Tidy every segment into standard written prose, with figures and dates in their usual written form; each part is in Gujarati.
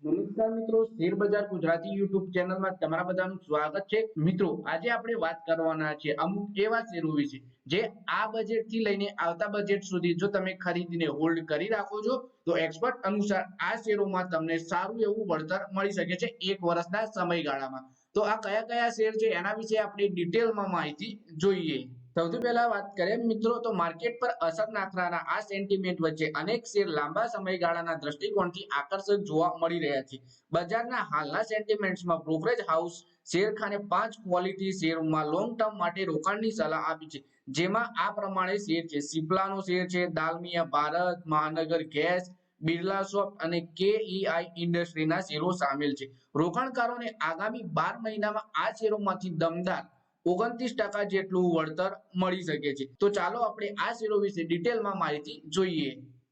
નમસ્કાર મિત્રો, શેર બજાર ગુજરાતી યુટ્યુબ ચેનલમાં તમારા બધાનું સ્વાગત છે। મિત્રો આજે આપણે વાત કરવાના છે અમુક એવા શેરો વિશે જે આ બજેટ થી લઈને આવતા બજેટ સુધી જો તમે ખરીદીને હોલ્ડ કરી રાખો છો તો એક્સપર્ટ અનુસાર આ શેરોમાં તમને સારું એવું વળતર મળી શકે છે એક વર્ષના સમયગાળામાં। તો આ કયા કયા શેર છે એના વિશે આપણે ડિટેલમાં માહિતી જોઈએ। સૌથી પહેલા વાત કરીએ મિત્રો તો માર્કેટ પર અસર નાખનારા આ સેન્ટિમેન્ટ વચ્ચે અનેક શેર લાંબા સમયગાળાના દ્રષ્ટિકોણથી આકર્ષક જોવા મળી રહ્યા છે। બજારના હાલના સેન્ટિમેન્ટ્સમાં બ્રોકરેજ હાઉસ શેરખાને 5 ક્વોલિટી શેરોમાં લોંગ ટર્મ માટે રોકાણની સલાહ આપી છે, જેમાં આ પ્રમાણે શેર છે: સિપ્લાનો શેર છે, દાલમિયા ભારત, મહાનગર ગેસ, બિરલાસોફ્ટ અને કેઈઆઈ ઇન્ડસ્ટ્રીના શેરો સામેલ છે। રોકાણકારોને આગામી 12 મહિનામાં આ શેરોમાંથી દમદાર 29% જેટલું વળતર મળી શકે છે। તો ચાલો આપણે આ શેરો વિશે ડિટેલમાં માહિતી જોઈએ।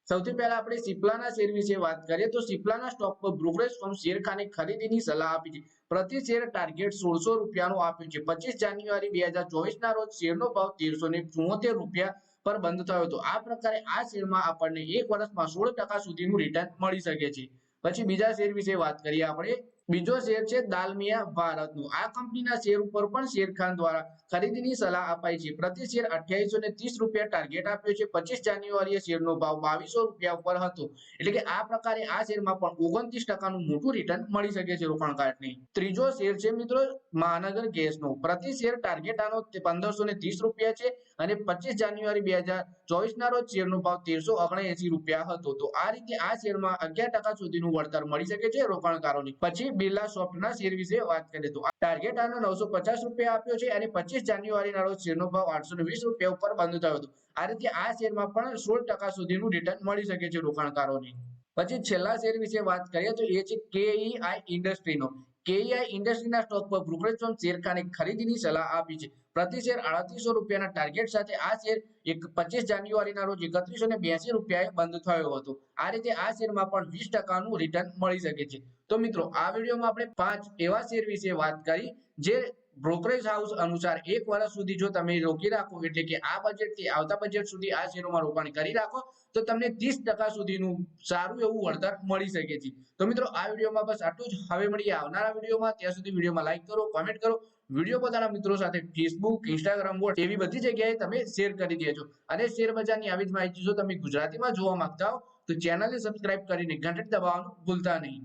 સૌથી પહેલા આપણે સિપ્લાના શેર વિશે વાત કરીએ તો સિપ્લાના સ્ટોક પર બ્રોકરેજ ફર્મ શેરખાને ખરીદીની સલાહ આપી છે। પ્રતિ શેર ટાર્ગેટ 1600 રૂપિયાનું આપ્યું છે। 25 જાન્યુઆરી 2024 ના રોજ શેરનો ભાવ 1374 રૂપિયા પર બંધ થયો હતો। આ પ્રકારે આ શેરમાં આપણને એક વર્ષમાં 16% સુધીનું રિટર્ન મળી શકે છે। પછી બીજા શેર વિશે વાત કરીએ આપણે। બીજો શેર છે દાલમિયા ભારતનો। આ કંપનીના શેર ઉપર પણ શેરખાન દ્વારા ખરીદીની સલાહ અપાઈ છે। પ્રતિ શેર 2830 રૂપિયા ટાર્ગેટ આપ્યો છે। 25 જાન્યુઆરીએ શેરનો ભાવ 2200 રૂપિયા ઉપર હતો। એટલે કે આ પ્રકારે આ શેરમાં પણ 29% નું મોટું રિટર્ન મળી શકે છે રોકાણકારને। ત્રીજો શેર છે મિત્રો મહાનગર ગેસનો। પ્રતિ શેર ટાર્ગેટ આનો 1530 રૂપિયા છે અને 25 જાન્યુઆરી 2024 ના રોજ શેરનો ભાવ 1379 રૂપિયા હતો। તો આ રીતે આ શેરમાં 11% સુધીનું વળતર મળી શકે છે રોકાણકારોને। પછી બિરલાસોફ્ટના શેર વિશે વાત કરીએ તો ટાર્ગેટ આનો 950 રૂપિયા આપ્યો છે અને 25 જાન્યુઆરીના રોજ શેરનો ભાવ 820 રૂપિયા ઉપર બંધ થયો હતો। આ રીતે આ શેરમાં પણ 16% સુધીનું રિટર્ન મળી શકે છે રોકાણકારોને। પછી છેલ્લા શેર વિશે વાત કરીએ તો એ છે કેઈઆઈ ઇન્ડસ્ટ્રીનો। કેઈઆઈ ઇન્ડસ્ટ્રીના સ્ટોક પર બ્રોકરેજ ફર્મ શેરખાને ખરીદીની સલાહ આપી છે। પ્રતિ શેર 3800 રૂપિયાના ટાર્ગેટ સાથે આ શેર 25 જાન્યુઆરીના રોજ 3182 રૂપિયાએ બંધ થયો હતો। આ રીતે આ શેરમાં પણ 20% નું રિટર્ન મળી શકે છે। તો મિત્રો આ વિડીયોમાં આપણે 5 એવા શેર વિશે વાત કરી જે બ્રોકરેજ હાઉસ અનુસાર એક વર્ષ સુધી જો તમે રોકી રાખો એટલે કે આ બજેટથી આવતા બજેટ સુધી આ શેરોમાં રોકાણ કરી રાખો તો તમને 30% સુધીનું સારું એવું વળતર મળી શકે છે। તો મિત્રો આ વિડીયોમાં બસ આટલું જ। હવે મળીએ આવનારા વિડીયોમાં। ત્યાં સુધી વિડીયોમાં લાઈક કરો, કોમેન્ટ કરો, વિડીયો પોતાના મિત્રો સાથે ફેસબુક, ઇન્સ્ટાગ્રામ, વોટ્સએપ એવી બધી જગ્યાએ તમે શેર કરી દેજો। અને શેર બજારની આવી જ માહિતી જો તમે ગુજરાતીમાં જોવા માંગતા હો તો ચેનલને સબસ્ક્રાઇબ કરીને ઘંટડી દબાવવાનું ભૂલતા નહીં।